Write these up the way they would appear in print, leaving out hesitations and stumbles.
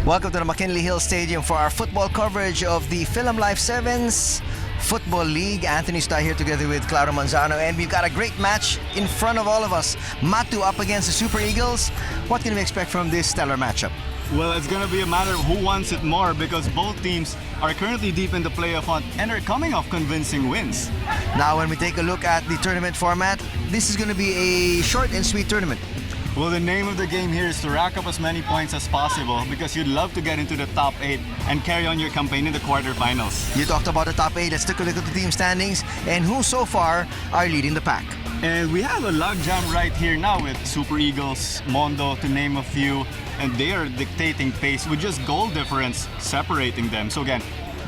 Welcome to the McKinley Hill Stadium for our football coverage of the Philam Life 7's Football League. Anthony Sta here together with Claudio Manzano, and we've got a great match in front of all of us. Matu up against the Super Eagles. What can we expect from this stellar matchup? Well, it's going to be a matter of who wants it more, because both teams are currently deep in the playoff hunt and are coming off convincing wins. Now, when we take a look at the tournament format, this is going to be a short and sweet tournament. Well, the name of the game here is to rack up as many points as possible, because you'd love to get into the top 8 and carry on your campaign in the quarterfinals. You talked about the top 8. Let's take a look at the team standings and who so far are leading the pack. And we have a logjam right here now with Super Eagles, Mondo, to name a few, and they are dictating pace with just goal difference separating them. So again,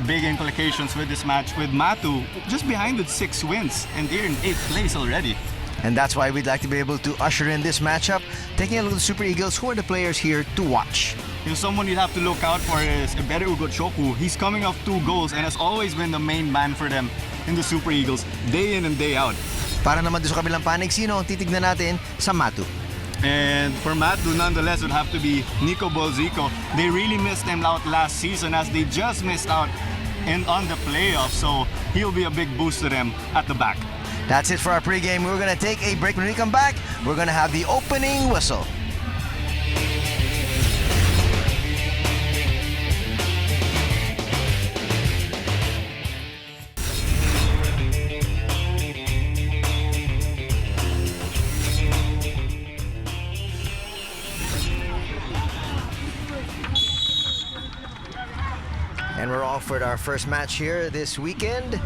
big implications with this match, with Matu just behind with 6 wins, and they're in 8th place already. And that's why we'd like to be able to usher in this matchup. Taking a look at the Super Eagles, who are the players here to watch? You know, someone you'd have to look out for is Ebere Ugochoku. He's coming off 2 goals and has always been the main man for them in the Super Eagles, day in and day out. Para naman doon sa kabilang panig, sino ang titignan natin sa Matu? And for Matu, nonetheless, would have to be Nico Bolzico. They really missed him out last season, as they just missed out on the playoffs. So he'll be a big boost to them at the back. That's it for our pregame. We're going to take a break. When we come back, we're going to have the opening whistle. And we're off for our first match here this weekend.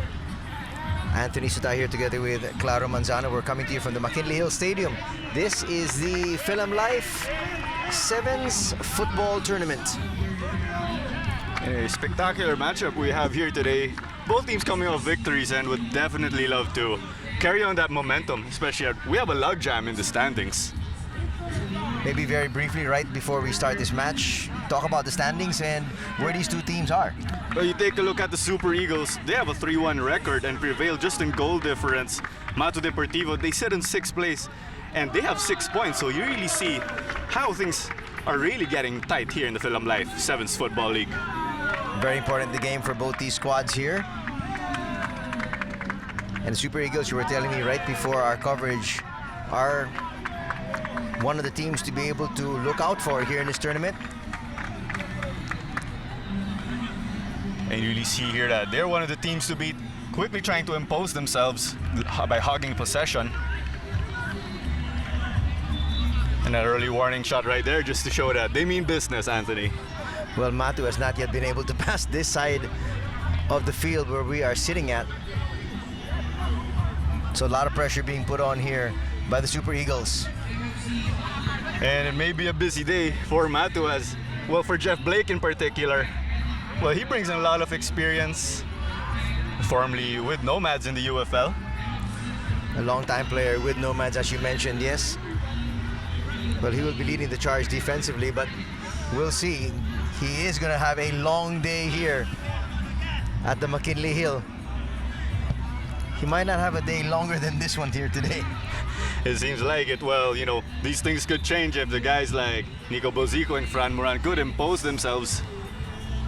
Anthony Sta here together with Claudio Manzano. We're coming to you from the McKinley Hill Stadium. This is the Philam Life 7's football tournament. A spectacular matchup we have here today. Both teams coming off victories and would definitely love to carry on that momentum, especially we have a logjam in the standings. Maybe very briefly, right before we start this match, talk about the standings and where these two teams are. Well, you take a look at the Super Eagles. They have a 3-1 record and prevail just in goal difference. Matu Deportivo, they sit in 6th place and they have 6 points. So you really see how things are really getting tight here in the Philam Life 7's Football League. Very important, the game for both these squads here. And the Super Eagles, you were telling me right before our coverage, are one of the teams to be able to look out for here in this tournament. And you really see here that they're one of the teams to beat, quickly trying to impose themselves by hogging possession. And an early warning shot right there just to show that they mean business, Anthony. Well, Matu has not yet been able to pass this side of the field where we are sitting at. So a lot of pressure being put on here by the Super Eagles. And it may be a busy day for Matu, as well, for Jeff Blake in particular. Well, he brings in a lot of experience, formerly with Nomads in the UFL. A long-time player with Nomads, as you mentioned, yes. Well, he will be leading the charge defensively, but we'll see. He is going to have a long day here at the McKinley Hill. He might not have a day longer than this one here today. It seems like it. Well, you know, these things could change if the guys like Nico Bolzico and Fran Moran could impose themselves.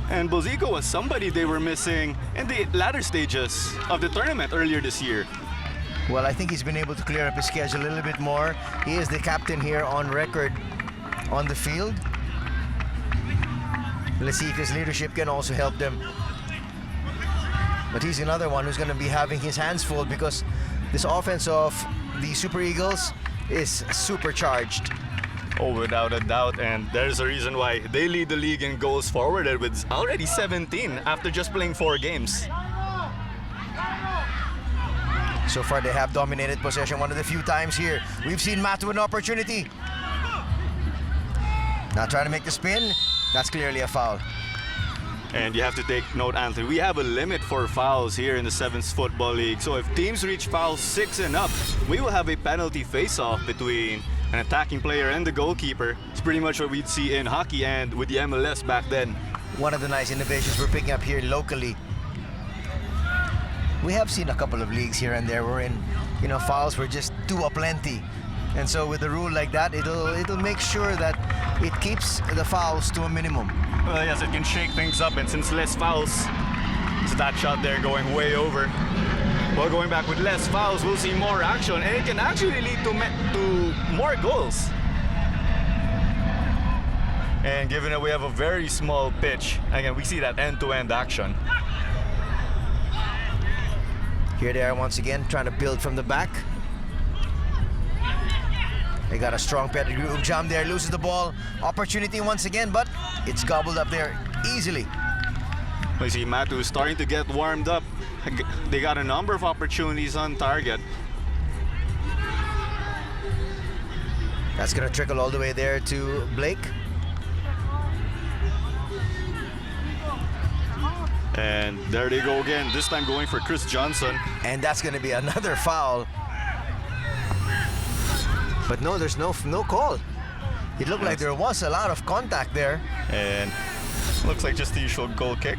And Bolzico was somebody they were missing in the latter stages of the tournament earlier this year. Well, I think he's been able to clear up his schedule a little bit more. He is the captain here on record on the field. Let's see if his leadership can also help them. But he's another one who's going to be having his hands full, because this offense of the Super Eagles is supercharged. Oh, without a doubt, and there's a reason why they lead the league in goals forwarded with already 17 after just playing 4 games. So far, they have dominated possession one of the few times here. We've seen Matu an opportunity. Now trying to make the spin. That's clearly a foul. And you have to take note, Anthony, we have a limit for fouls here in the 7's Football League. So if teams reach foul 6 and up, we will have a penalty face-off between an attacking player and the goalkeeper. It's pretty much what we'd see in hockey and with the MLS back then. One of the nice innovations we're picking up here locally. We have seen a couple of leagues here and there wherein, fouls were just too aplenty. And so with a rule like that, it'll make sure that it keeps the fouls to a minimum. Well, yes, it can shake things up, and since less fouls, so that shot there going way over. Well, going back with less fouls, we'll see more action, and it can actually lead to more goals. And given that we have a very small pitch, again, we see that end-to-end action. Here they are once again, trying to build from the back. They got a strong pedigree. Ujam there, loses the ball. Opportunity once again, but it's gobbled up there easily. We see Matu starting to get warmed up. They got a number of opportunities on target. That's gonna trickle all the way there to Blake. And there they go again, this time going for Chris Johnson. And that's gonna be another foul. But no, there's no call. It looked like there was a lot of contact there. And looks like just the usual goal kick.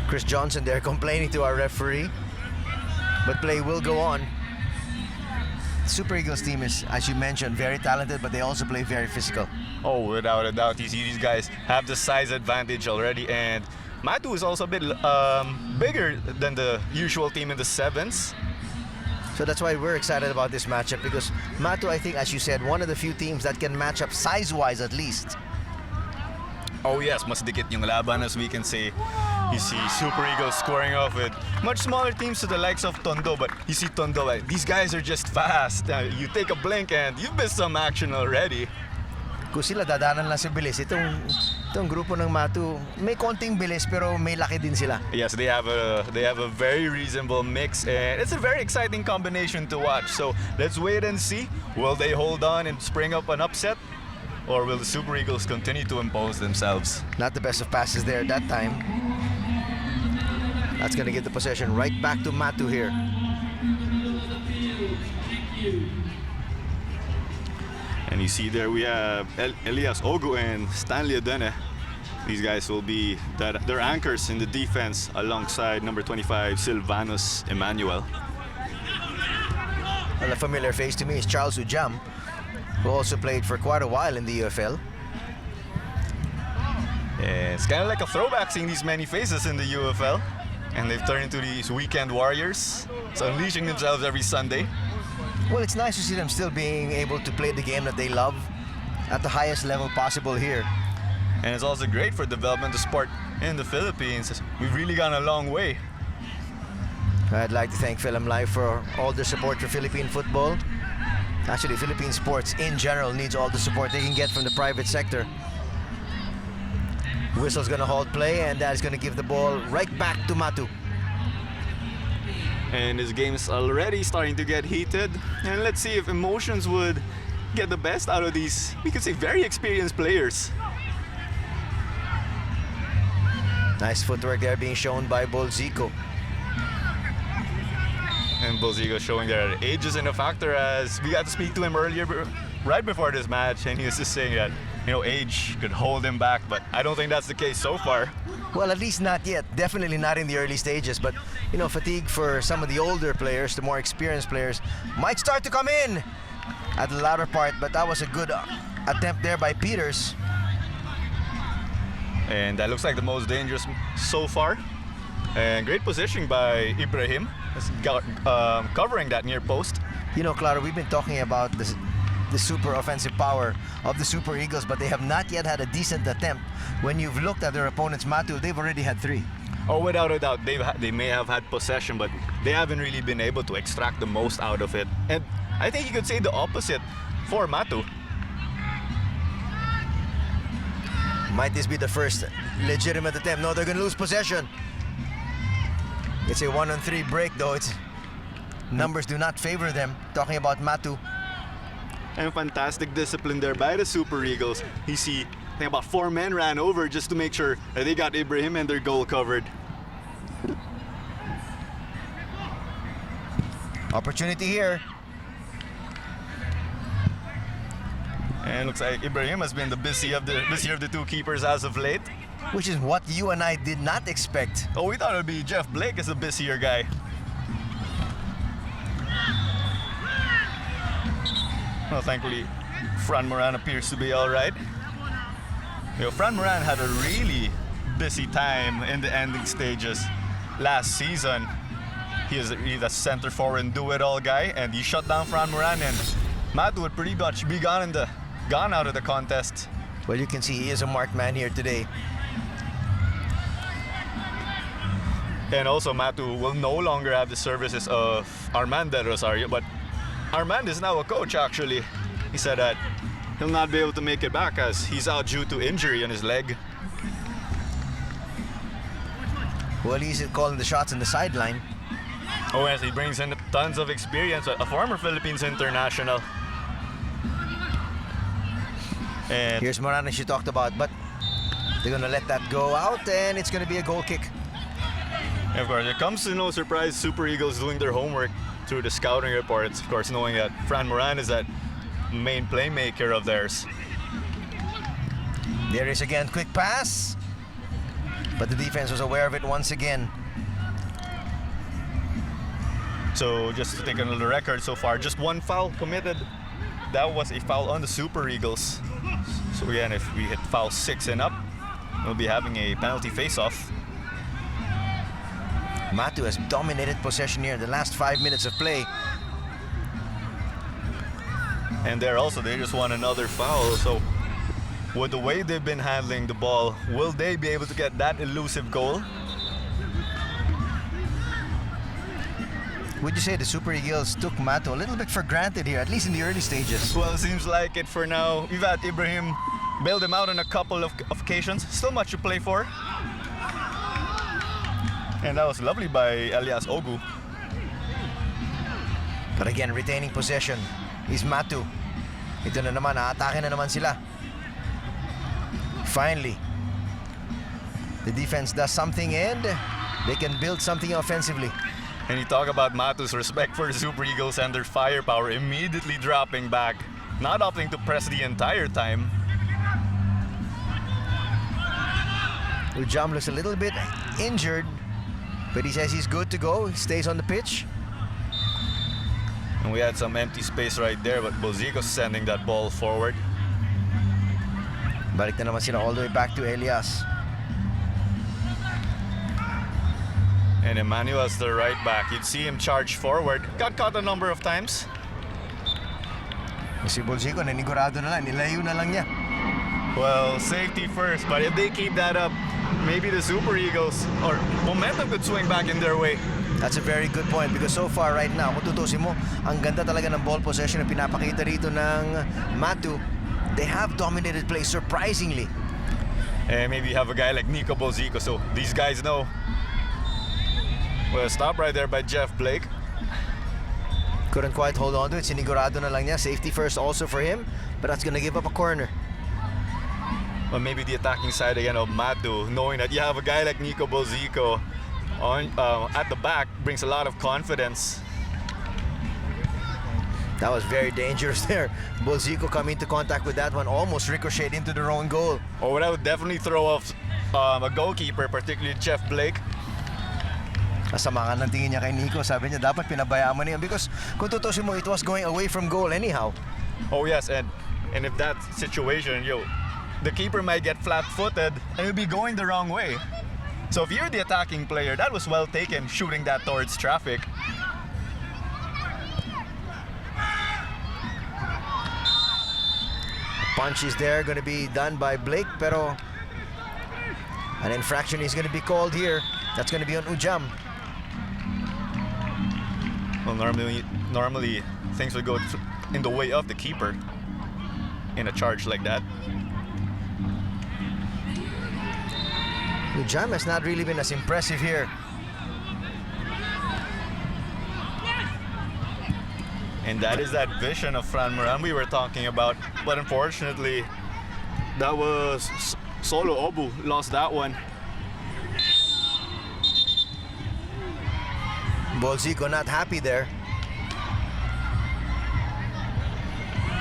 Chris Johnson there complaining to our referee. But play will go on. Super Eagles team is, as you mentioned, very talented, but they also play very physical. Oh, without a doubt. You see these guys have the size advantage already. And Matu is also a bit bigger than the usual team in the 7's. So that's why we're excited about this matchup, because Matu, I think, as you said, one of the few teams that can match up size-wise at least. Oh yes, mas dikit yung laban, as we can say. You see Super Eagles scoring off with much smaller teams to the likes of Tondo, but you see Tondo, these guys are just fast. You take a blink and you've missed some action already. Kung sila dadanan lang sa bilis, itong grupo ng Matu, may konting bilis pero may laki din sila. Yes, they have a very reasonable mix, and it's a very exciting combination to watch. So let's wait and see. Will they hold on and spring up an upset, or will the Super Eagles continue to impose themselves? Not the best of passes there that time. That's gonna give the possession right back to Matu here. And you see there we have Elias Ogu and Stanley Adene. These guys will be their anchors in the defense alongside number 25, Silvanus Emmanuel. Well, a familiar face to me is Charles Ujam, who also played for quite a while in the UFL. Yeah, it's kind of like a throwback seeing these many faces in the UFL. And they've turned into these weekend warriors. So unleashing themselves every Sunday. Well, it's nice to see them still being able to play the game that they love at the highest level possible here. And it's also great for development of sport in the Philippines. We've really gone a long way. I'd like to thank Philam Live for all the support for Philippine football. Actually, Philippine sports in general needs all the support they can get from the private sector. Whistle's gonna hold play, and that is gonna give the ball right back to Matu. And this game's already starting to get heated. And let's see if emotions would get the best out of these, we could say, very experienced players. Nice footwork there being shown by Bolzico. And Bolzico showing their age isn't a factor, as we got to speak to him earlier, right before this match, and he was just saying that, age could hold him back, but I don't think that's the case so far. Well, at least not yet. Definitely not in the early stages, but, fatigue for some of the older players, the more experienced players, might start to come in at the latter part, but that was a good attempt there by Peters. And that looks like the most dangerous so far. And great positioning by Ibrahim, covering that near post. Clara, we've been talking about the super offensive power of the Super Eagles, but they have not yet had a decent attempt. When you've looked at their opponents, Matu, they've already had 3. Oh, without a doubt, they may have had possession, but they haven't really been able to extract the most out of it. And I think you could say the opposite for Matu. Might this be the first legitimate attempt? No, they're gonna lose possession. It's a 1-on-3 break, though. Numbers do not favor them. Talking about Matu. And fantastic discipline there by the Super Eagles. You see, I think about 4 men ran over just to make sure that they got Ibrahim and their goal covered. Opportunity here. And looks like Ibrahim has been the busier of the 2 keepers as of late. Which is what you and I did not expect. Oh, we thought it would be Jeff Blake as a busier guy. Well, thankfully, Fran Moran appears to be all right. Fran Moran had a really busy time in the ending stages last season. He's a center forward and do-it-all guy, and he shut down Fran Moran, and Matu would pretty much be gone out of the contest. Well, you can see he is a marked man here today. And also, Matu will no longer have the services of Armand Del Rosario, but Armand is now a coach, actually. He said that he'll not be able to make it back as he's out due to injury on his leg. Well, he's calling the shots in the sideline. Oh yes, he brings in tons of experience, a former Philippines international. And here's Moran, as you talked about, but they're going to let that go out, and it's going to be a goal kick. of course, it comes to no surprise, Super Eagles doing their homework through the scouting reports, of course, knowing that Fran Moran is that main playmaker of theirs. There is again, quick pass, but the defense was aware of it once again. So just to take another record so far, just one foul committed. That was a foul on the Super Eagles. So again, if we hit foul 6 and up, we'll be having a penalty face-off. Matu has dominated possession here in the last 5 minutes of play. And there also, they just won another foul. So with the way they've been handling the ball, will they be able to get that elusive goal? Would you say the Super Eagles took Matu a little bit for granted here, at least in the early stages? Well, it seems like it for now. We've had Ibrahim bail them out on a couple of occasions. Still much to play for. And that was lovely by Elias Ogu. But again, retaining possession is Matu. Ito na naman, aatake na naman sila. Finally, the defense does something and they can build something offensively. And you talk about Matu's respect for the Super Eagles and their firepower, immediately dropping back, not opting to press the entire time. Ujam looks a little bit injured, but he says he's good to go. He stays on the pitch. And we had some empty space right there, but Bozico's sending that ball forward. Balik na naman sila all the way back to Elias. And Emmanuel's the right back. You'd see him charge forward. Got caught a number of times. Si Bolzico, nanigurado na lang. Nilayo na lang niya. Well, safety first. But if they keep that up, maybe the Super Eagles, or momentum could swing back in their way. That's a very good point because so far right now, kung tutusin mo, ang ganda talaga ng ball possession na pinapakita rito ng Matu. They have dominated play surprisingly. And maybe you have a guy like Nico Bozico, so these guys know. Well, stop right there by Jeff Blake. Couldn't quite hold on to it. Sinigurado na lang niya. Safety first also for him, but that's gonna give up a corner. Well, maybe the attacking side again of Matu, knowing that you have a guy like Nico Bozico on at the back, brings a lot of confidence. That was very dangerous there. Bozico coming into contact with that one, almost ricocheted into their own goal. Or that would definitely throw off a goalkeeper, particularly Jeff Blake. Kasama nga ng tingin niya kay Nico. Sabi niya, dapat pinabayaan mo niya. Because kung tutusin mo, it was going away from goal anyhow. Oh yes, and if that situation, the keeper might get flat-footed and he'll be going the wrong way. So if you're the attacking player, that was well taken, shooting that towards traffic. Punch is there, going to be done by Blake, pero an infraction is going to be called here. That's going to be on Ujam. Well, normally things would go in the way of the keeper in a charge like that. Ujam has not really been as impressive here. And that is that vision of Fran Moran we were talking about. But unfortunately, that was Solo Obu lost that one. Bolzico not happy there.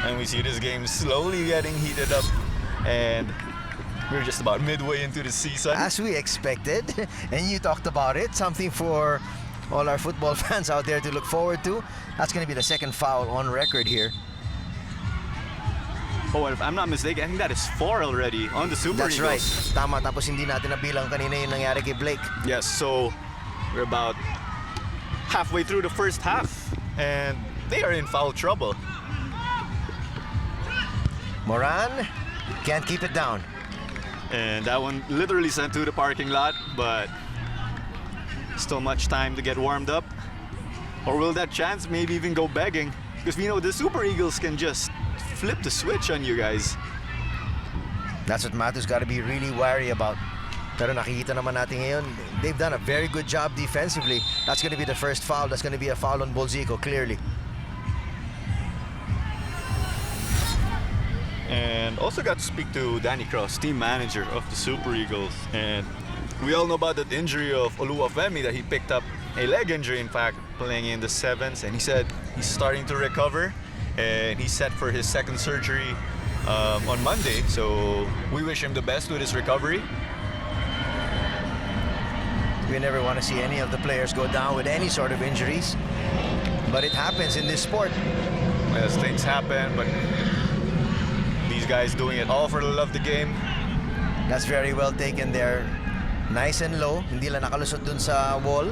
And we see this game slowly getting heated up. And we're just about midway into the season. As we expected, and you talked about it, something for all our football fans out there to look forward to. That's going to be the second foul on record here. Oh, if I'm not mistaken, I think that is 4 already on the Super That's Eagles. right. Tama, tapos hindi natin nabilang kanina yung nangyari kay Blake. Yes, so we're about halfway through the first half, and they are in foul trouble. Moran can't keep it down. And that one literally sent to the parking lot, but still much time to get warmed up. Or will that chance maybe even go begging? Because we know the Super Eagles can just flip the switch on you guys. That's what Matu's got to be really wary about. Pero nakikita naman natin ngayon, they've done a very good job defensively. That's going to be the first foul. That's going to be a foul on Bolzico, clearly. And also got to speak to Danny Cross, team manager of the Super Eagles. And we all know about that injury of Oluwafemi that he picked up, a leg injury in fact, playing in the 7's. And he said he's starting to recover. And he's set for his second surgery on Monday, so we wish him the best with his recovery. We never want to see any of the players go down with any sort of injuries, but it happens in this sport. Yes, things happen, but these guys doing it all for the love of the game. That's very well taken there. Nice and low, hindi lang nakalusot dun sa wall.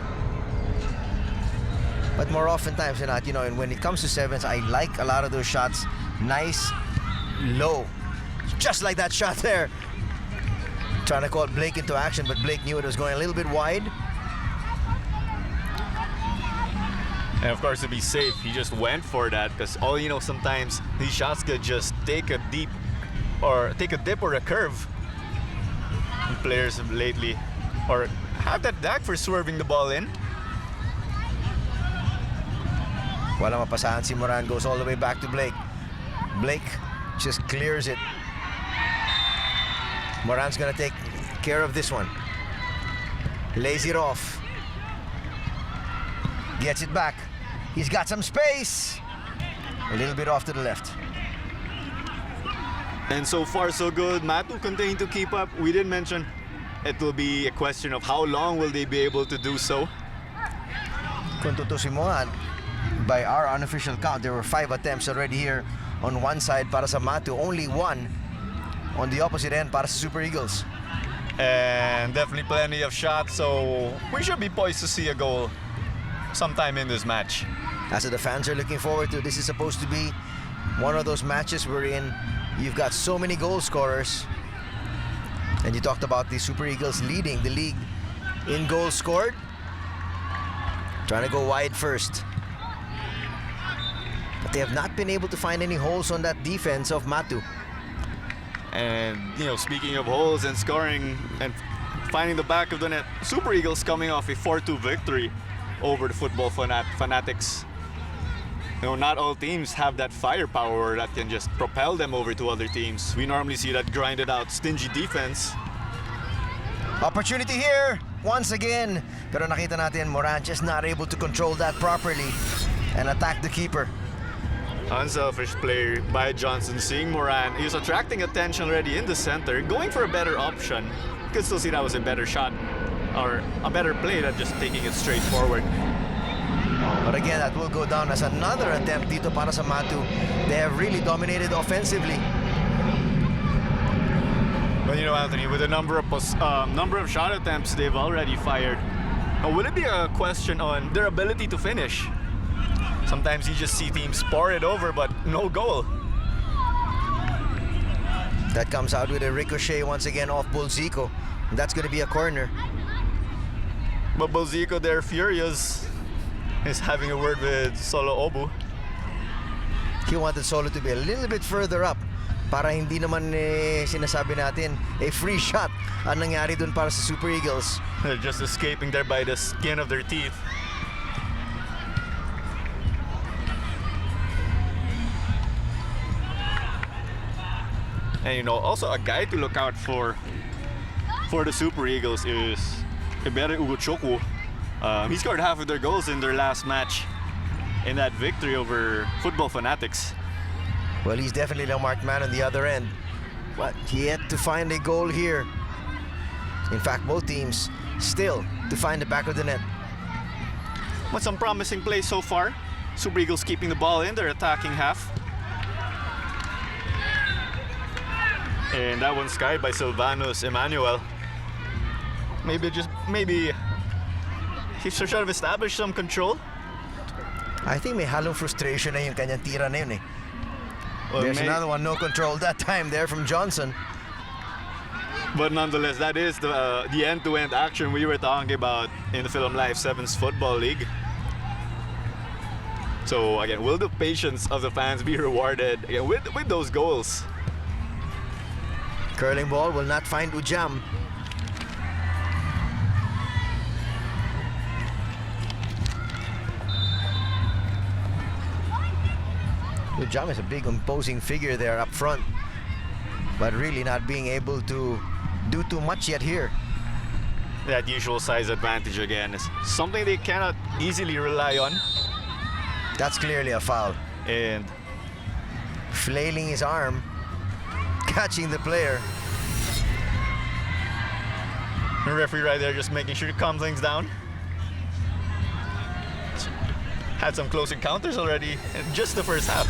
But more often times than not, you know, and when it comes to 7's, I like a lot of those shots. Nice, low. Just like that shot there. Trying to call Blake into action, but Blake knew it was going a little bit wide. And of course, to be safe, he just went for that, because all you know, sometimes these shots could just take a dip or a curve. And players have lately, or have that knack for swerving the ball in. Wala mapasahan si Moran, goes all the way back to Blake. Blake just clears it. Moran's gonna take care of this one. Lays it off. Gets it back. He's got some space. A little bit off to the left. And so far so good. Matu continuing to keep up. We did mention it will be a question of how long will they be able to do so. Kung tutusin mo nga, by our unofficial count, there were 5 attempts already here on one side para sa Matu, only 1 on the opposite end para sa Super Eagles. And definitely plenty of shots, so we should be poised to see a goal sometime in this match. That's what the fans are looking forward to. This is supposed to be one of those matches wherein you've got so many goal scorers. And you talked about the Super Eagles leading the league in goals scored. Trying to go wide first. But they have not been able to find any holes on that defense of Matu. And, you know, speaking of holes and scoring and finding the back of the net, Super Eagles coming off a 4-2 victory over the football fanatics. You know, not all teams have that firepower that can just propel them over to other teams. We normally see that grinded out, stingy defense. Opportunity here, once again. Pero nakita natin, Moran just not able to control that properly and attack the keeper. Unselfish play by Johnson, seeing Moran. He was attracting attention already in the center, going for a better option. You could still see that was a better shot or a better play than just taking it straight forward. But again, that will go down as another attempt dito para sa Matu. They have really dominated offensively. But you know, Anthony, with the number of shot attempts they've already fired, will it be a question on their ability to finish? Sometimes you just see teams pour it over, but no goal. That comes out with a ricochet once again off Bolzico. That's going to be a corner. But Bolzico, they're furious, is having a word with Solo Obu. He wanted Solo to be a little bit further up para hindi naman sinasabi natin a free shot ang nangyari dun para sa Super Eagles. They're just escaping there by the skin of their teeth. And you know, also a guy to look out for the Super Eagles is Ebere Ugochukwu. He scored half of their goals in their last match in that victory over Football Fanatics. Well, he's definitely a marked man on the other end. But he had to find a goal here. In fact, both teams still to find the back of the net. But some promising plays so far. Super Eagles keeping the ball in their attacking half. And that one's skied by Silvanus Emmanuel. Maybe he should have established some control. I think may halong frustration na yung kanyang tira na yun eh. Well, There's another one, no control that time there from Johnson. But nonetheless, that is the end-to-end action we were talking about in the Philam Live 7's Football League. So again, will the patience of the fans be rewarded again, with those goals? Curling ball will not find Ujam. Ujam is a big imposing figure there up front, but really not being able to do too much yet here. That usual size advantage again is something they cannot easily rely on. That's clearly a foul. And Flailing his arm, catching the player. the referee right there just making sure to calm things down. Had some close encounters already in just the first half.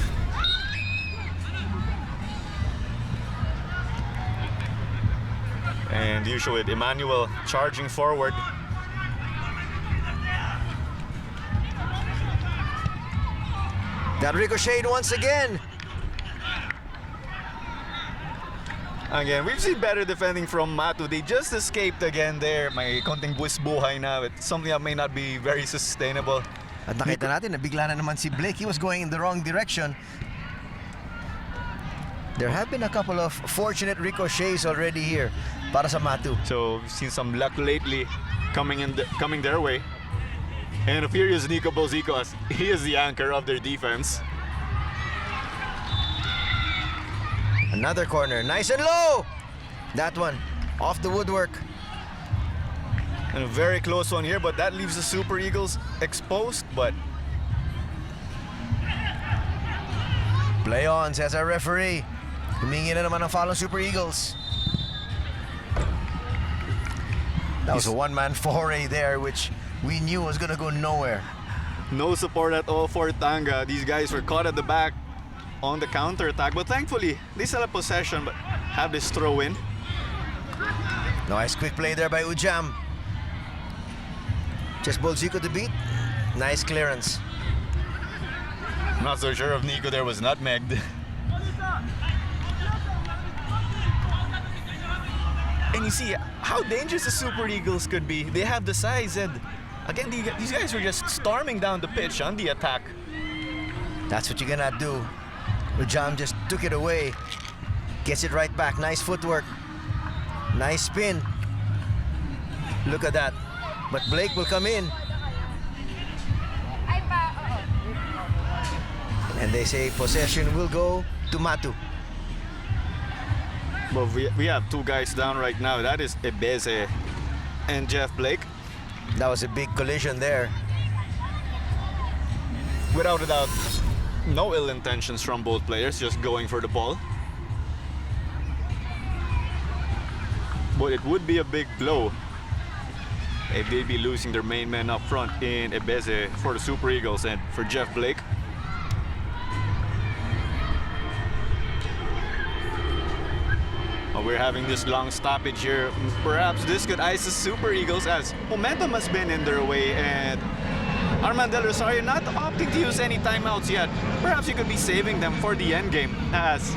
And usual with Emmanuel charging forward. That ricocheted once again. Again, we've seen better defending from Matu. They just escaped again there. May konting buwis buhay na. It's something that may not be very sustainable. At nakita natin na bigla na naman si Blake. He was going in the wrong direction. There have been a couple of fortunate ricochets already here para sa Matu. So we've seen some luck lately coming their way. And a furious Nico Bozico as he is the anchor of their defense. Another corner, nice and low. That one off the woodwork. And a very close one here, but that leaves the Super Eagles exposed. But Play on, says our referee. Humingi na naman ang foul ng Super Eagles. That was a one-man foray there, which we knew was gonna go nowhere. no support at all for Tanga. These guys were caught at the back on the counter-attack, but thankfully they still have possession but have this throw in. Nice quick play there by Ujam. Just Bolzico to beat. Nice clearance. Not so sure if Nico there was nutmegged. And you see how dangerous the Super Eagles could be. They have the size, and again, these guys were just storming down the pitch on the attack. That's what you're gonna do. Ujam just took it away. Gets it right back. Nice footwork. Nice spin. Look at that. But Blake will come in. And they say possession will go to Matu. But we have two guys down right now. That is Ebeze and Jeff Blake. That was a big collision there. Without a doubt, no ill intentions from both players, just going for the ball. But it would be a big blow if they'd be losing their main man up front in Ebeze for the Super Eagles and for Jeff Blake. We're having this long stoppage here. Perhaps this could ice the Super Eagles as momentum has been in their way, and Armand Del Rosario not opting to use any timeouts yet. Perhaps you could be saving them for the end game, as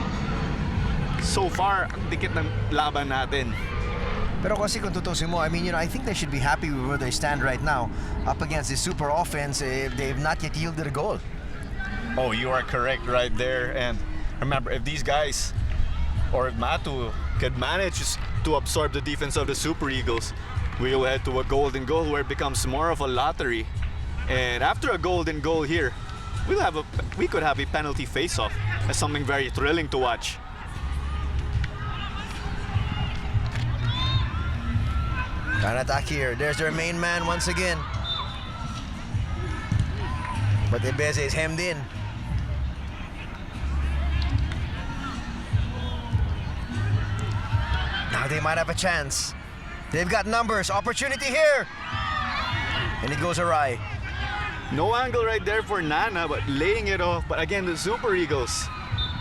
so far, ang dikit ng laban natin. Pero kasi kung tutusin mo, I mean, I think they should be happy with where they stand right now up against the super offense if they've not yet yielded a goal. Oh, you are correct right there. And remember, if these guys or if Matu could manage to absorb the defense of the Super Eagles, we will head to a golden goal where it becomes more of a lottery. And after a golden goal here, we could have a penalty face-off as something very thrilling to watch. An attack here. There's their main man once again. But Ebeze is hemmed in. Now they might have a chance. They've got numbers. Opportunity here. And it goes awry. No angle right there for Nana, but laying it off. But again, the Super Eagles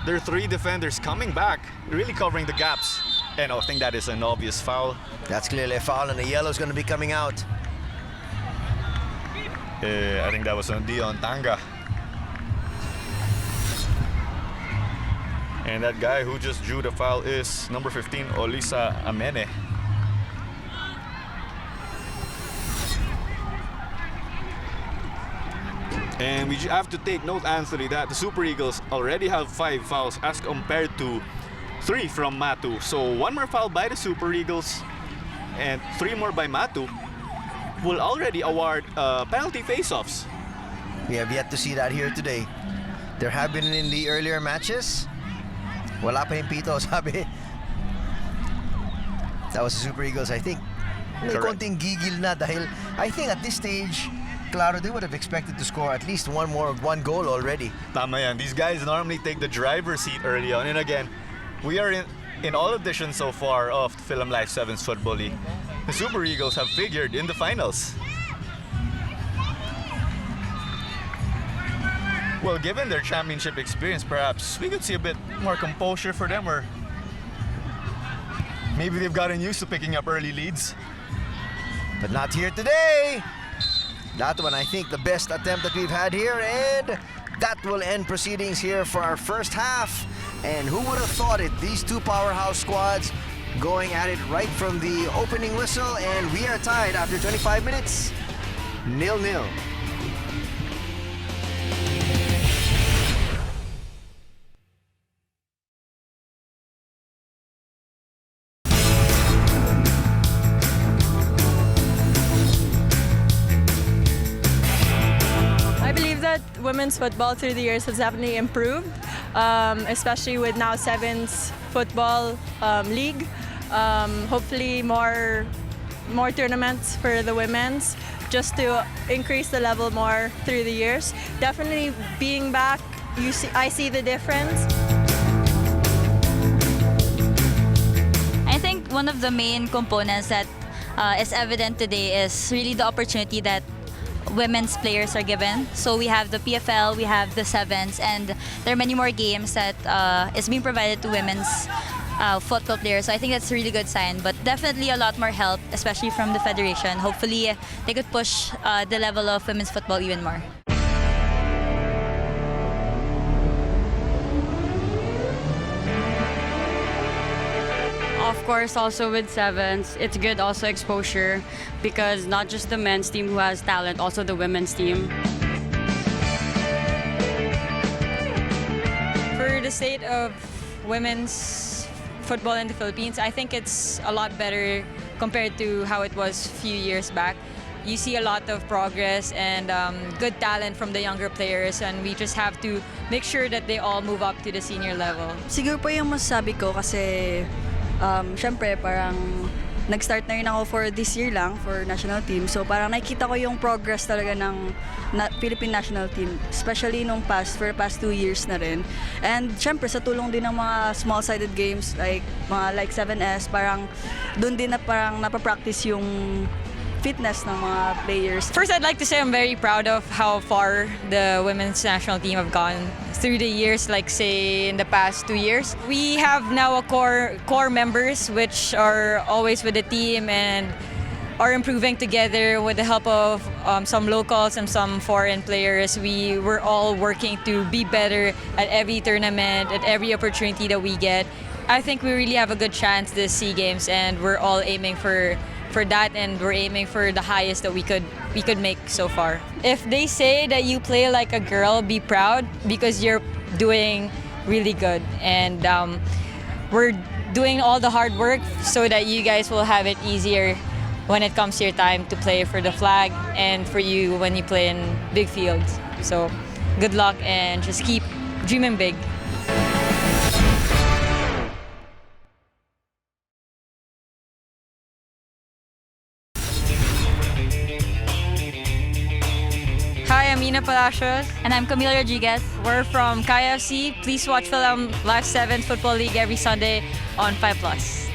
There are 3 defenders coming back, really covering the gaps. And I think that is an obvious foul. That's clearly a foul, and the yellow is going to be coming out. I think that was on Dion Tanga. And that guy who just drew the foul is number 15, Olisa Amene. And we have to take note, Anthony, that the Super Eagles already have 5 fouls as compared to 3 from Matu. So 1 more foul by the Super Eagles and 3 more by Matu will already award penalty face-offs. We have yet to see that here today. There have been in the earlier matches. Wala pa yung pito, sabi. That was the Super Eagles, I think. May Correct. konting gigil na dahil I think at this stage, claro, they would have expected to score at least one goal already. Tama yan. These guys normally take the driver's seat early on. And again, we are in all editions so far of the Philam Live 7's Football League. The Super Eagles have figured in the finals. Well, given their championship experience, perhaps we could see a bit more composure for them, or maybe they've gotten used to picking up early leads. But not here today. That one, I think, the best attempt that we've had here, and that will end proceedings here for our first half. And who would have thought it? These 2 powerhouse squads going at it right from the opening whistle, and we are tied after 25 minutes, 0-0. Women's football through the years has definitely improved, especially with now 7's football league. Hopefully more tournaments for the women's, just to increase the level more through the years. Definitely being back, I see the difference. I think one of the main components that is evident today is really the opportunity that women's players are given. So we have the PFL, we have the 7's, and there are many more games that is being provided to women's football players. So I think that's a really good sign, but definitely a lot more help, especially from the federation. Hopefully they could push the level of women's football even more. Of course, also with 7's, it's good also exposure, because not just the men's team who has talent, also the women's team. For the state of women's football in the Philippines, I think it's a lot better compared to how it was a few years back. You see a lot of progress and good talent from the younger players, and we just have to make sure that they all move up to the senior level. Siguro po yung masasabi ko kasi syempre parang nag-start na rin ako for this year lang for national team. So parang nakikita ko yung progress talaga ng Philippine national team, especially for the past 2 years na rin. And syempre sa tulong din ng mga small-sided games like 7's, parang doon din na parang napapractice yung fitness ng mga players. First, I'd like to say I'm very proud of how far the women's national team have gone through the years, like say in the past 2 years. We have now a core members which are always with the team and are improving together with the help of some locals and some foreign players. We were all working to be better at every tournament, at every opportunity that we get. I think we really have a good chance this SEA Games, and we're all aiming for that, and we're aiming for the highest that we could make so far. If they say that you play like a girl, be proud, because you're doing really good, and we're doing all the hard work so that you guys will have it easier when it comes to your time to play for the flag and for you when you play in big fields. So good luck and just keep dreaming big. Hi, I'm Ina Palacios. And I'm Camila Rodriguez. We're from KFC. Please watch Philam Live 7 Football League every Sunday on 5+.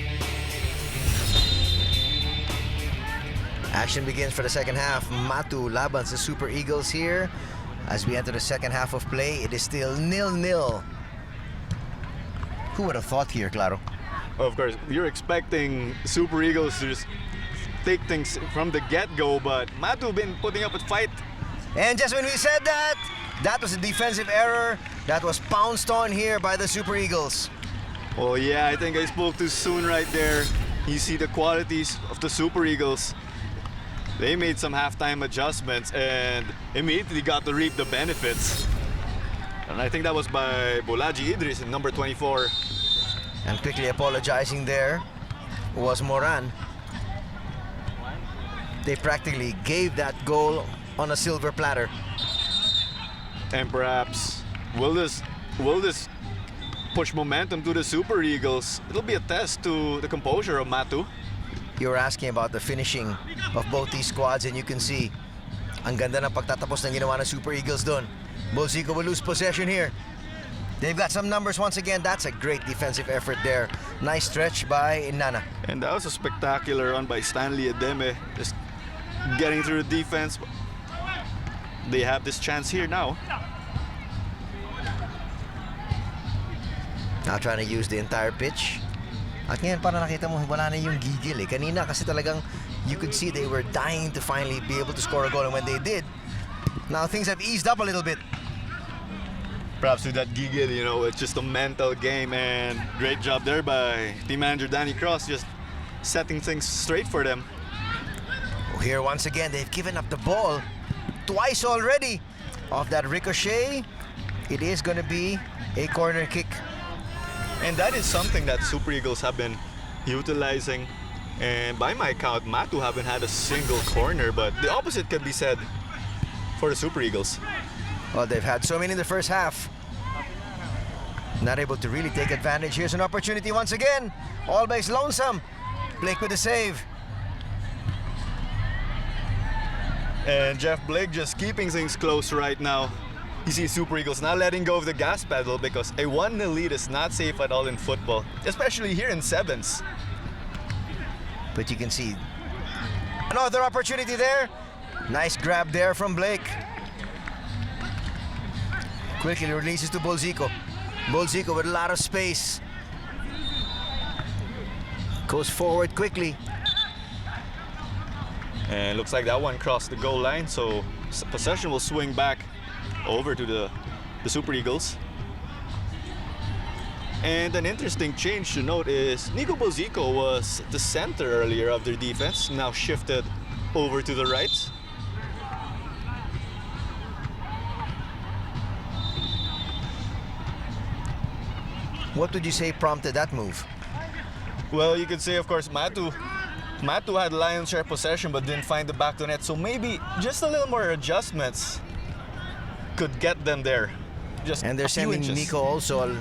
Action begins for the second half. Matu laban sa Super Eagles here. As we enter the second half of play, it is still 0-0. Who would have thought here, Claro? Of course, you're expecting Super Eagles to just take things from the get-go, but Matu been putting up a fight. And just when we said that, that was a defensive error that was pounced on here by the Super Eagles. Oh yeah, I think I spoke too soon right there. You see the qualities of the Super Eagles. They made some halftime adjustments and immediately got to reap the benefits. And I think that was by Bolaji Idris in number 24. And quickly apologizing there was Moran. They practically gave that goal on a silver platter. And perhaps will this push momentum to the Super Eagles? It'll be a test to the composure of Matu. You were asking about the finishing of both these squads, and you can see ang ganda ng pagtatapos ng ginawa ng Super Eagles doon. Bolzico will lose possession here. They've got some numbers once again. That's a great defensive effort there. Nice stretch by Inana. And that was a spectacular run by Stanley Ademe, just getting through the defense. They have this chance here now. Now trying to use the entire pitch. At ngayon parang nakita mo wala na yung gigil eh. Kanina kasi talagang you could see they were dying to finally be able to score a goal, and when they did, now things have eased up a little bit. Perhaps with that giggle, you know, it's just a mental game, and great job there by team manager Danny Cross, just setting things straight for them. Here once again, they've given up the ball twice already. Off that ricochet, it is going to be a corner kick. And that is something that Super Eagles have been utilizing. And by my count, Matu haven't had a single corner, but the opposite could be said for the Super Eagles. Well, they've had so many in the first half. Not able to really take advantage. Here's an opportunity once again. All base lonesome. Blake with the save. And Jeff Blake just keeping things close right now. You see Super Eagles not letting go of the gas pedal because a 1-0 lead is not safe at all in football, especially here in 7's. But you can see another opportunity there. Nice grab there from Blake. Quickly releases to Bolzico. Bolzico with a lot of space. Goes forward quickly. And looks like that one crossed the goal line, so possession will swing back over to the Super Eagles. And an interesting change to note is Nico Bolzico was the center earlier of their defense, now shifted over to the right. What would you say prompted that move? Well, you could say, of course, Matu had lion's share possession but didn't find the back to net, so maybe just a little more adjustments could get them there. Just and they're a few sending inches. Nico also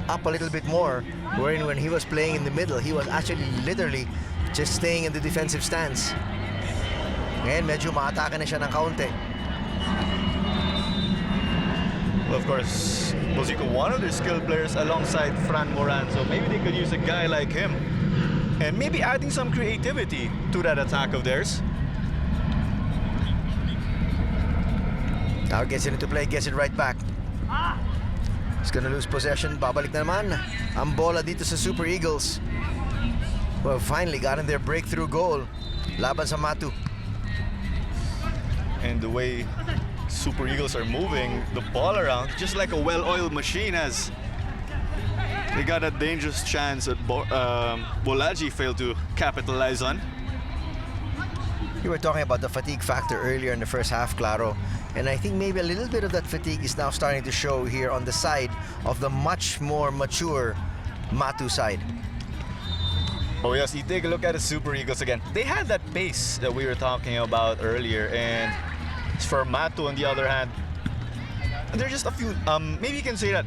up a little bit more, wherein when he was playing in the middle, he was actually literally just staying in the defensive stance. Ngayon, medyo maatake na siya ng kaunti. Well, of course, Bolzico, one of their skilled players alongside Fran Moran, so maybe they could use a guy like him and maybe adding some creativity to that attack of theirs. Now gets it into play, gets it right back. He's gonna lose possession. Babalik na naman ang bola dito sa Super Eagles. Well, finally gotten their breakthrough goal. Laban sa Matu. And the way Super Eagles are moving the ball around, just like a well-oiled machine, as they got a dangerous chance that Bolaji failed to capitalize on. You were talking about the fatigue factor earlier in the first half, Claro. And I think maybe a little bit of that fatigue is now starting to show here on the side of the much more mature Matu side. Oh yes, you take a look at the Super Eagles again. They had that pace that we were talking about earlier, and for Matu on the other hand, they're just a few, maybe you can say that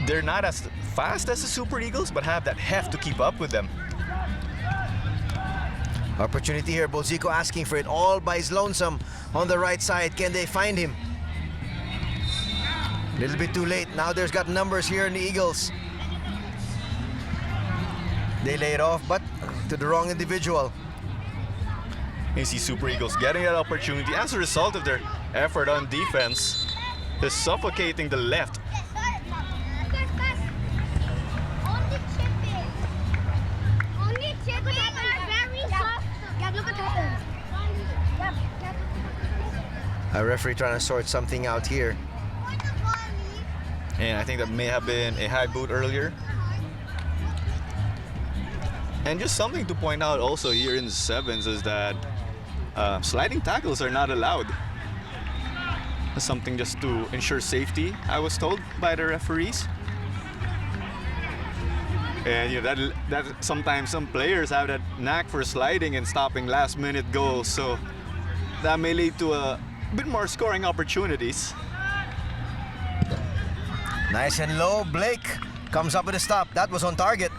they're not as fast as the Super Eagles, but have that heft to keep up with them. Opportunity here, Bolzico asking for it all by his lonesome on the right side. Can they find him? A little bit too late. Now there's got numbers here in the Eagles. They lay it off, but to the wrong individual. You see Super Eagles getting that opportunity as a result of their effort on defense, is suffocating the left. A referee trying to sort something out here. And I think that may have been a high boot earlier. And just something to point out also here in the 7s is that sliding tackles are not allowed. Something just to ensure safety, I was told by the referees. And you know, that sometimes some players have that knack for sliding and stopping last-minute goals, so that may lead to a bit more scoring opportunities. Nice and low. Blake comes up with a stop. That was on target.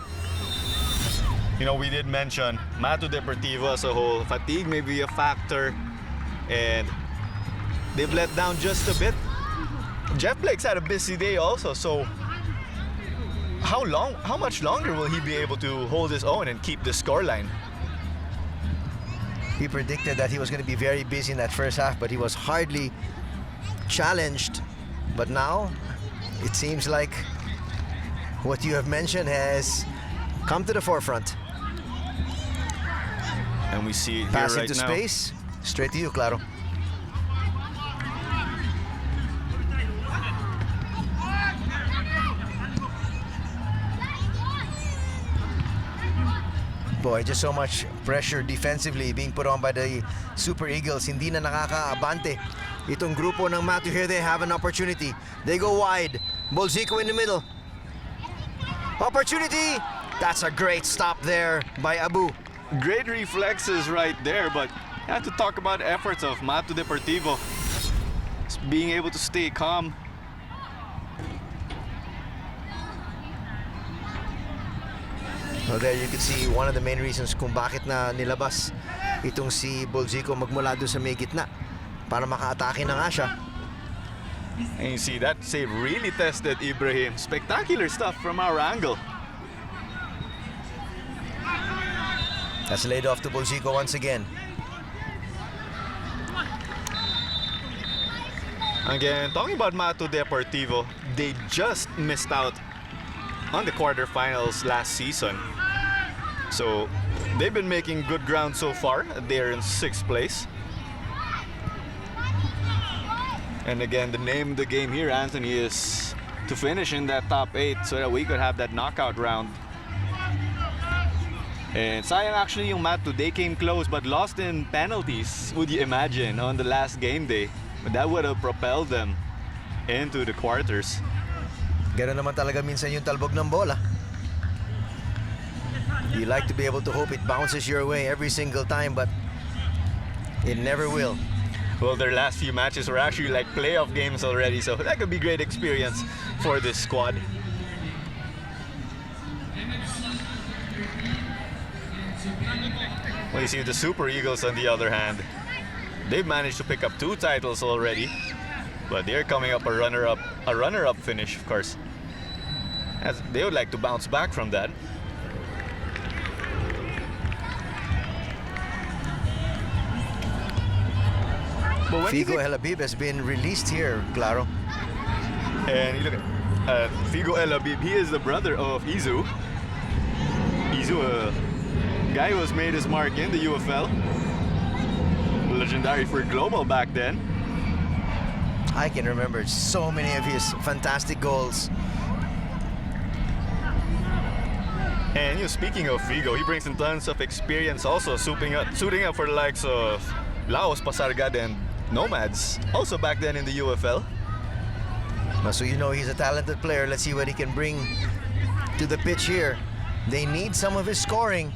You know, we did mention Matu Deportivo as a whole. Fatigue may be a factor, and they've let down just a bit. Jeff Blake's had a busy day also, so how much longer will he be able to hold his own and keep the scoreline? He predicted that he was going to be very busy in that first half, but he was hardly challenged. But now, it seems like what you have mentioned has come to the forefront. And we see it here Pass right into now. space. Straight to you, Claro. Boy, just so much pressure defensively being put on by the Super Eagles. Hindi na nakakaabante. Itong grupo ng Matu here, they have an opportunity. They go wide. Bolzico in the middle. Opportunity! That's a great stop there by Abu. Great reflexes right there, but you have to talk about efforts of Matu Deportivo. Just being able to stay calm. Well, there you can see one of the main reasons kung bakit na nilabas itong si Bolzico magmula doon sa may gitna para maka-atake na nga siya. And you see that save really tested Ibrahim. Spectacular stuff from our angle. That's laid off to Bolzico once again. Again, talking about Matu Deportivo, they just missed out on the quarterfinals last season. So they've been making good ground so far. They're in 6th place. And again, the name of the game here, Anthony, is to finish in that top 8 so that we could have that knockout round. And sayang actually yung Matu, they came close but lost in penalties, would you imagine, on the last game day. But that would have propelled them into the quarters. Ganun naman talaga minsan yung talbog ng bola. You like to be able to hope it bounces your way every single time, but it never will. Well, their last few matches were actually like playoff games already, so that could be great experience for this squad. Well, you see the Super Eagles on the other hand, they've managed to pick up 2 titles already, but they're coming up a runner-up finish, of course. As they would like to bounce back from that. But when Figo El Habib has been released here, Claro. And you look at Figo El Habib, he is the brother of Izu. Izu, a guy who has made his mark in the UFL. Legendary for Global back then. I can remember so many of his fantastic goals. And you know, speaking of Figo, he brings in tons of experience also suiting up for the likes of Laos, Pasargad, and Nomads. Also back then in the UFL. So you know he's a talented player. Let's see what he can bring to the pitch here. They need some of his scoring.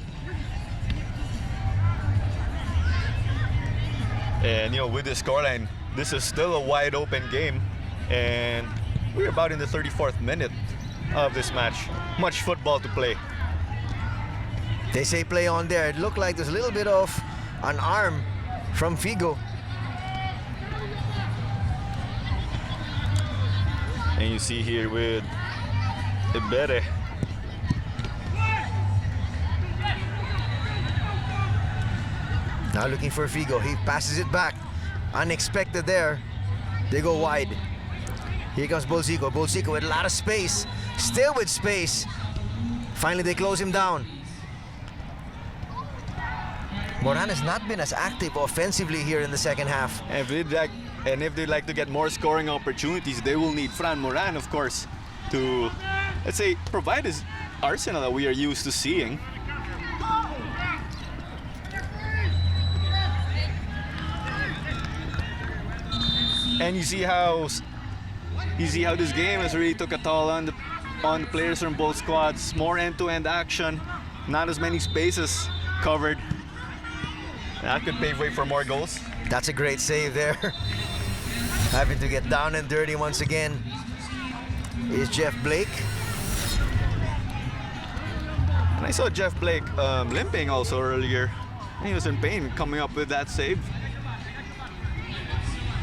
And you know, with this scoreline, this is still a wide open game. And we're about in the 34th minute of this match. Much football to play. They say play on there. It looked like there's a little bit of an arm from Figo. And you see here with Ibere. Now looking for Figo. He passes it back. Unexpected there. They go wide. Here comes Bolzico. Bolzico with a lot of space. Still with space. Finally, they close him down. Moran has not been as active offensively here in the second half. And with that And if they'd like to get more scoring opportunities, they will need Fran Moran, of course, to, let's say, provide this arsenal that we are used to seeing. And you see how this game has really took a toll on the players from both squads. More end-to-end action, not as many spaces covered. That could pave way for more goals. That's a great save there. Having to get down and dirty once again is Jeff Blake. And I saw Jeff Blake limping also earlier. He was in pain coming up with that save.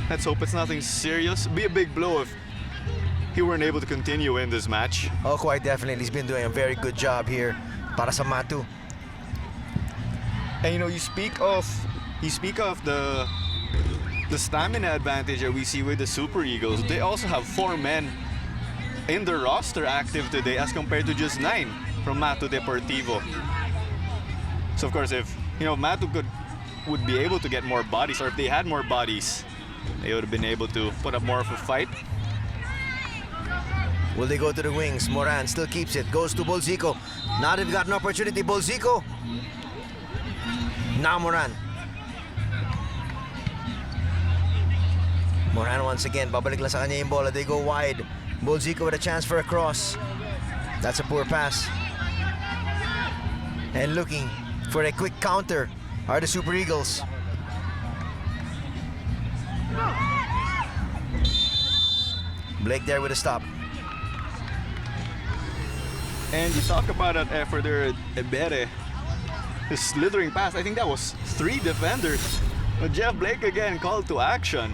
Let's hope it's nothing serious. Be a big blow if he weren't able to continue in this match. Oh, quite definitely. He's been doing a very good job here para sa Matu. And you know, you speak of the stamina advantage that we see with the Super Eagles. They also have 4 men in the roster active today as compared to just 9 from Matu Deportivo. So of course, if you know Matu would be able to get more bodies, or if they had more bodies, they would have been able to put up more of a fight. Will they go to the wings? Moran still keeps it. Goes to Bolzico. Now they've got an opportunity. Bolzico. Now Moran. Moran once again. Babalik lang sa kanya yung bola. They go wide. Bolzico with a chance for a cross. That's a poor pass. And looking for a quick counter are the Super Eagles. Blake there with a stop. And you talk about that effort there, Ebere. His slithering pass, I think that was 3 defenders. But Jeff Blake again called to action.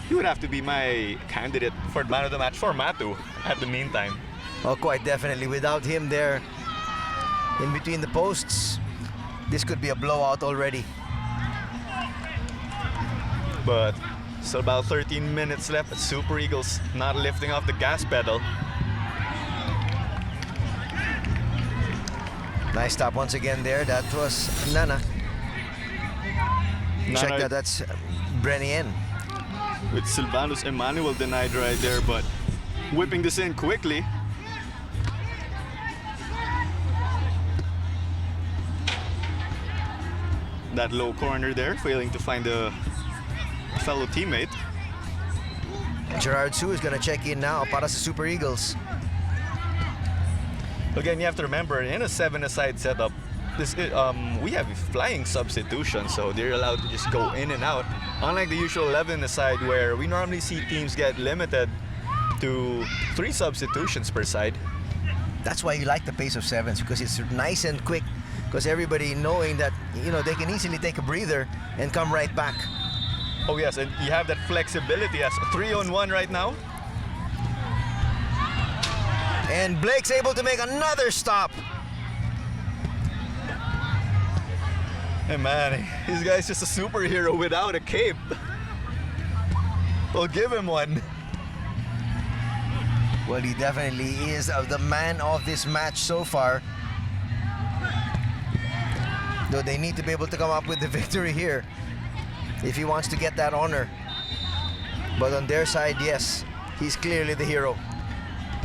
He would have to be my candidate for man of the match for Matu at the meantime. Oh, quite definitely. Without him there in between the posts, this could be a blowout already. But still about 13 minutes left. Super Eagles not lifting off the gas pedal. Nice stop once again there. That was Nana. Check that. That's Brenien. With Silvanus Emmanuel denied right there, but whipping this in quickly. That low corner there, failing to find a fellow teammate. Gerard Su is going to check in now para sa Super Eagles. Again, you have to remember, in a 7-a-side setup, we have flying substitution, so they're allowed to just go in and out. Unlike the usual 11-a-side, where we normally see teams get limited to 3 substitutions per side. That's why you like the pace of 7s, because it's nice and quick. Because everybody knowing that, you know, they can easily take a breather and come right back. Oh yes, and you have that flexibility as 3-on-1 right now. And Blake's able to make another stop. Hey man, this guy's just a superhero without a cape. We'll give him one. Well, he definitely is the man of this match so far. Though they need to be able to come up with the victory here if he wants to get that honor. But on their side, yes, he's clearly the hero.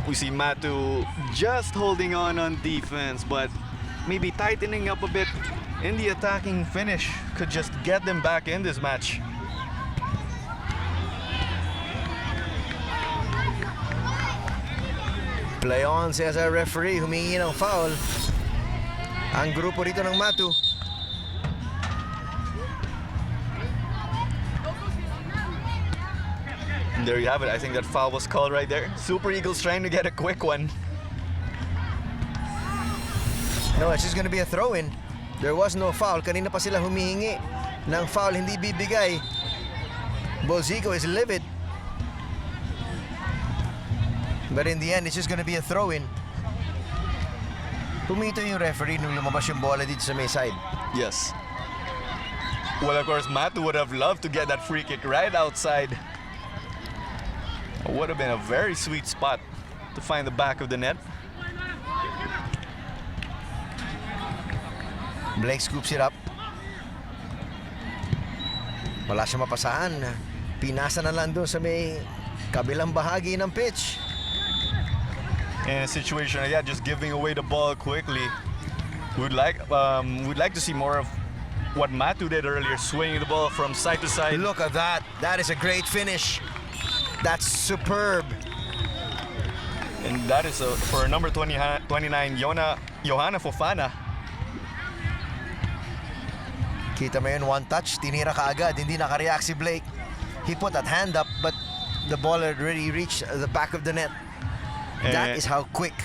We see Matu just holding on defense, but maybe tightening up a bit in the attacking finish could just get them back in this match. Play on, says our referee. Humingi ng foul ang grupo rito ng Matu. And there you have it. I think that foul was called right there. Super Eagles trying to get a quick one. No, it's just gonna be a throw-in. There was no foul. Kanina pa sila humihingi ng foul, hindi bibigay. Bolzico is livid. But in the end, it's just gonna be a throw-in. Pumito yung referee nung lumabas yung bola dito sa may side. Yes. Well, of course, Matu would have loved to get that free kick right outside. It would have been a very sweet spot to find the back of the net. Blake scoops it up. Wala siya mapasahan. Pinasa na lang doon sa may kabilang bahagi ng pitch. In a situation like that, just giving away the ball quickly. We'd like to see more of what Matu did earlier, swinging the ball from side to side. Look at that. That is a great finish. That's superb. And that is for number 29, Johanna Fofana. Kita mo yun, one touch, tinira ka agad, hindi nakareact si Blake. He put that hand up, but the ball had already reached the back of the net. That is how quick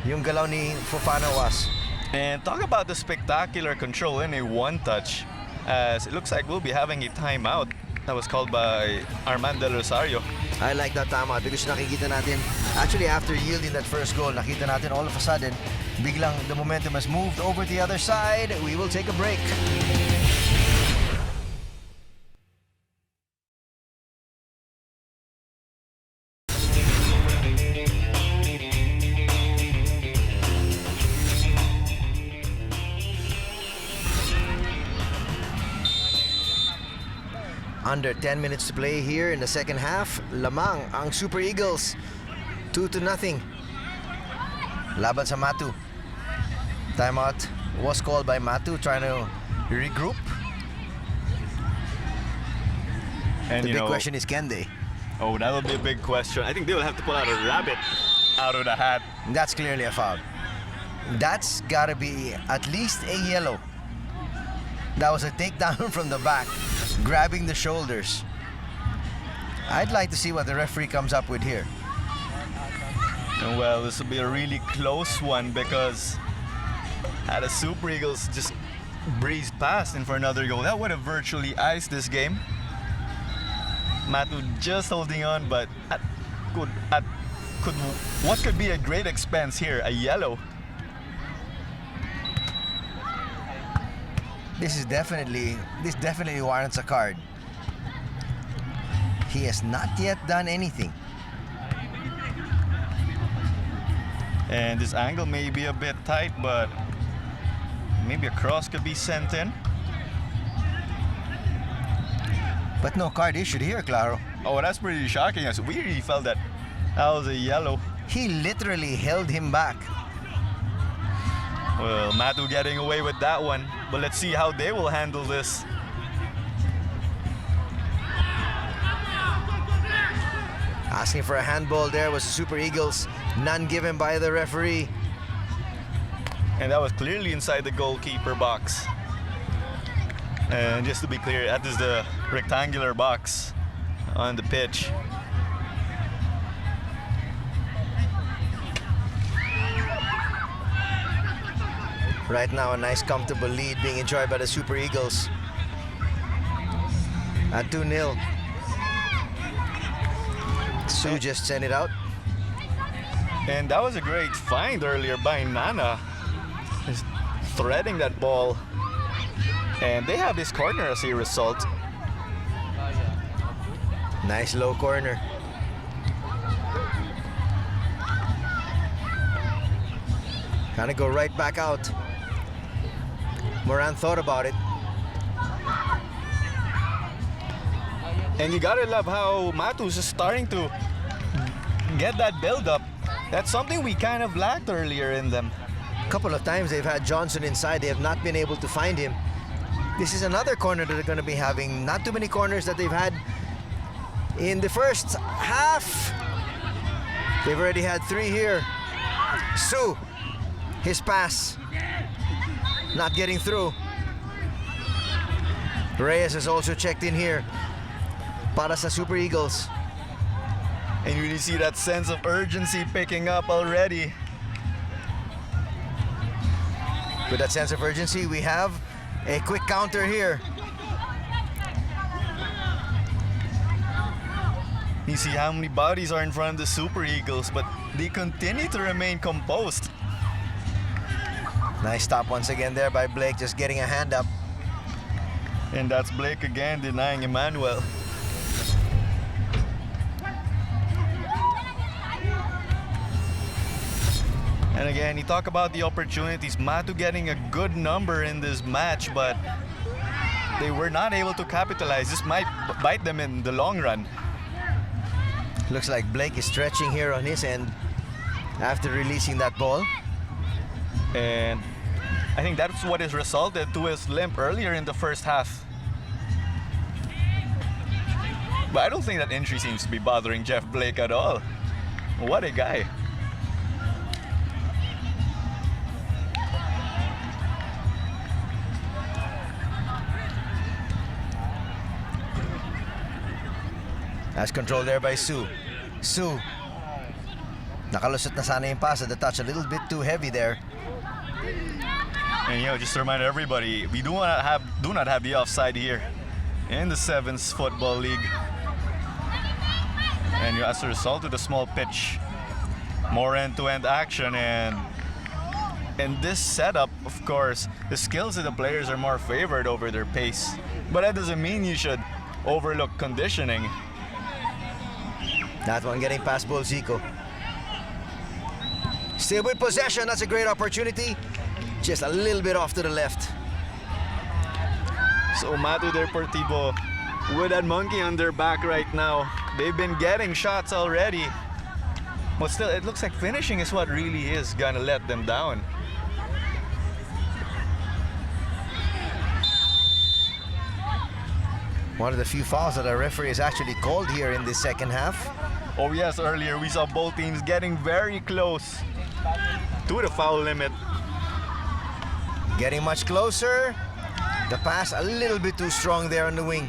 yung galaw ni Fofana was. And talk about the spectacular control in a one-touch, as it looks like we'll be having a timeout that was called by Armand Del Rosario. I like that timeout because nakikita natin, actually after yielding that first goal, nakita natin all of a sudden, biglang the momentum has moved over to the other side. We will take a break. Under 10 minutes to play here in the second half. Lamang ang Super Eagles. 2-0. Laban sa Matu. Timeout was called by Matu, trying to regroup. And The big question is, can they? Oh, that'll be a big question. I think they will have to pull out a rabbit out of the hat. That's clearly a foul. That's gotta be at least a yellow. That was a takedown from the back, grabbing the shoulders. I'd like to see what the referee comes up with here. And well, this will be a really close one because had the Super Eagles just breezed past in for another goal, that would have virtually iced this game. Matu just holding on, but what could be a great expense here? A yellow. This definitely warrants a card. He has not yet done anything. And this angle may be a bit tight, but maybe a cross could be sent in. But no card issued here, Claro. Oh, that's pretty shocking. We really felt that was a yellow. He literally held him back. Well, Matu getting away with that one, but let's see how they will handle this. Asking for a handball there was the Super Eagles. None given by the referee. And that was clearly inside the goalkeeper box. And just to be clear, that is the rectangular box on the pitch. Right now, a nice comfortable lead being enjoyed by the Super Eagles. At 2-0. Sue just sent it out. And that was a great find earlier by Nana. Just threading that ball. And they have this corner as a result. Nice low corner. Kind of go right back out. Moran thought about it. And you gotta love how Matu's is starting to get that build-up. That's something we kind of lacked earlier in them. A couple of times they've had Johnson inside. They have not been able to find him. This is another corner that they're going to be having. Not too many corners that they've had in the first half. They've already had 3 here. Sue, his pass, not getting through. Reyes has also checked in here para sa Super Eagles. And you really see that sense of urgency picking up already. With that sense of urgency, we have a quick counter here. You see how many bodies are in front of the Super Eagles, but they continue to remain composed. Nice stop once again there by Blake, just getting a hand up. And that's Blake again denying Emmanuel. And again, you talk about the opportunities. Matu getting a good number in this match, but they were not able to capitalize. This might bite them in the long run. Looks like Blake is stretching here on his end after releasing that ball. And I think that's what has resulted to his limp earlier in the first half. But I don't think that injury seems to be bothering Jeff Blake at all. What a guy. Nice control there by Sue. Sue. Nakalusot na sana yung pass at the touch. A little bit too heavy there. And just to remind everybody, we do not have the offside here in the 7's Football League. And as a result of the small pitch, more end-to-end action, and in this setup, of course, the skills of the players are more favored over their pace. But that doesn't mean you should overlook conditioning. That one getting past Bolzico. Still with possession, that's a great opportunity. Just a little bit off to the left. So Matu Deportivo with that monkey on their back right now. They've been getting shots already. But still, it looks like finishing is what really is gonna let them down. One of the few fouls that our referee has actually called here in this second half. Oh yes, earlier we saw both teams getting very close to the foul limit. Getting much closer. The pass a little bit too strong there on the wing.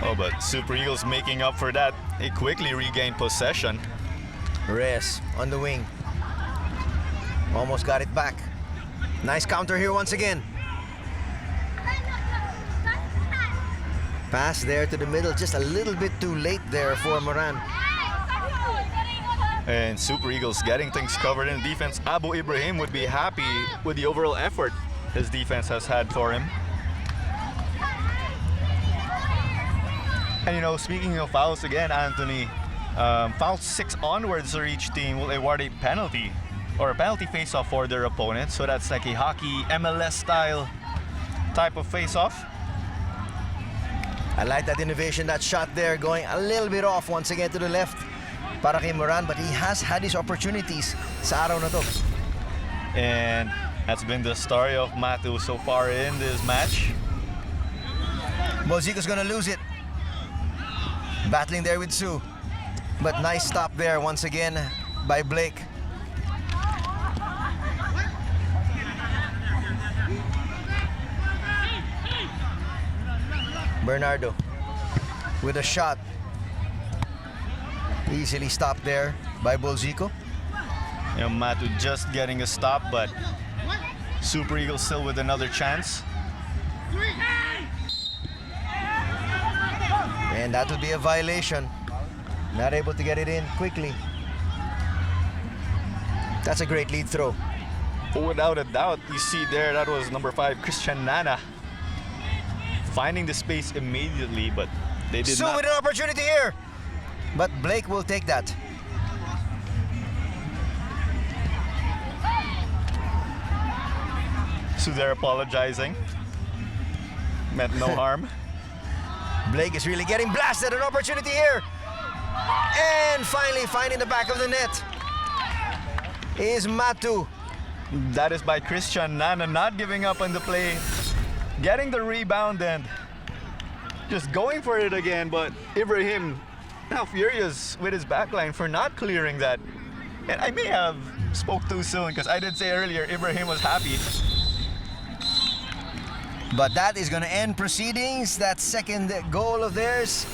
Oh, but Super Eagles making up for that. They quickly regained possession. Reyes on the wing. Almost got it back. Nice counter here once again. Pass there to the middle, just a little bit too late there for Moran. And Super Eagles getting things covered in defense. Abu Ibrahim would be happy with the overall effort his defense has had for him. And speaking of fouls again, Anthony, fouls 6 onwards for each team will award a penalty or a penalty face-off for their opponent. So that's like a hockey MLS style type of face-off. I like that innovation, that shot there going a little bit off once again to the left para kay Moran, but he has had his opportunities sa araw na to. And that's been the story of Matu so far in this match. Bolzico's gonna lose it. Battling there with Sue. But nice stop there once again by Blake. Bernardo with a shot. Easily stopped there by Bolzico. Matu just getting a stop, but Super Eagles still with another chance. And that would be a violation. Not able to get it in quickly. That's a great lead throw. Without a doubt, you see there, that was number 5, Christian Nana. Finding the space immediately, but they did not. With an opportunity here. But Blake will take that. So they're apologizing. Meant no harm. Blake is really getting blasted. An opportunity here. And finally finding the back of the net is Matu. That is by Christian Nana, not giving up on the play. Getting the rebound and just going for it again, but Ibrahim now furious with his backline for not clearing that. And I may have spoke too soon because I did say earlier Ibrahim was happy. But that is going to end proceedings. That second goal of theirs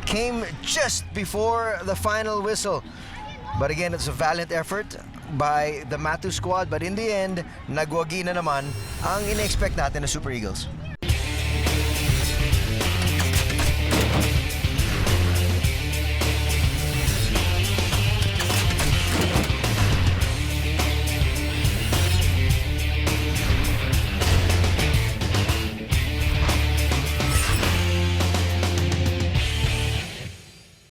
came just before the final whistle. But again, it's a valiant effort by the Matu squad. But in the end, nagwagi na naman ang in-expect natin na Super Eagles.